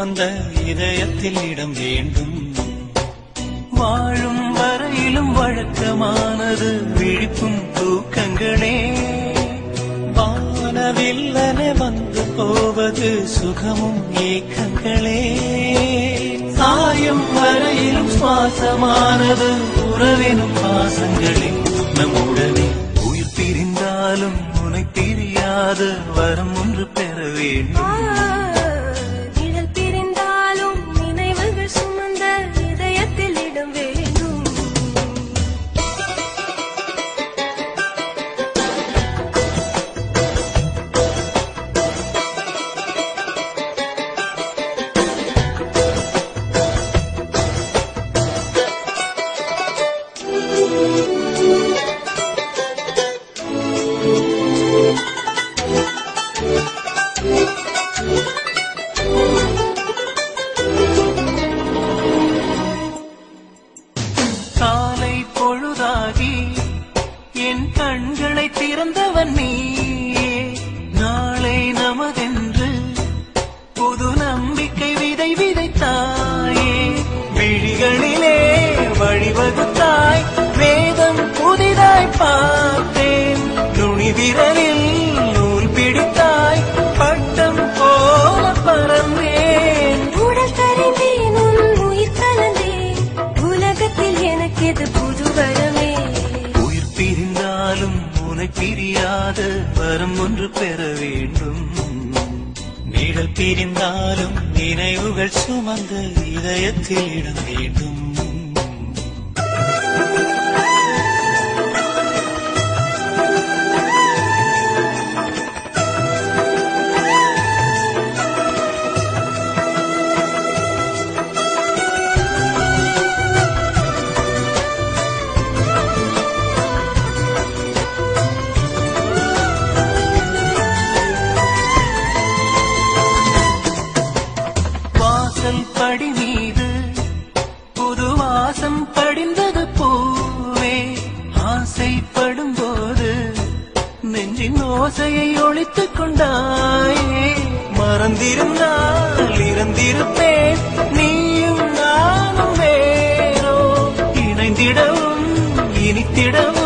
சுமந்த இதயத்தில் இடம் வேண்டும். வாழும் வரையிலும் வழக்கமானது விழிப்பும் தூக்கங்களே. வானவில்லனே வந்து போவது சுகமும் ஏக்கங்களே. சாயும் வரையிலும் சுவாசமானது உறவெனும் பாசங்களே. நம்முடனே உயிர் பிரிந்தாலும் உனை பிரியாத வரம் ஒன்று பெற வேண்டும். காலை பொழுதாகி என் கண்களை திறந்தவன் நீயே. நாளை நமதென்று புது நம்பிக்கை விதை விதைத்தாயே. விழிகளிலே வழிவகுத்தாய், வேதம் புதிதாய் பார்த்தேன். நுனி விரலில் நூல் பிடித்தாய், பட்டம் போல பறந்தேன். உடல் கரைந்தேன், உன் உயிர் கலந்தேன். உலகத்தில் எனக்கு எது புது வரமே. உயிர் பிரிந்தாலும் உனை பிரியாத வரம் ஒன்று பெற வேண்டும். நிழல் பிரிந்தாலும் நினைவுகள் சுமந்த இதயத்தில் இடம் வேண்டும். படி மீது புது வாசம் படிந்தது பூவே. ஆசைப்படும் போது நெஞ்சின் ஓசையை ஒழித்துக் கொண்டாயே. மறந்திருந்தால் இறந்திருப்பேன், நீயும் நானும் வேறோ. இணைந்திடவும் இனித்திடவும்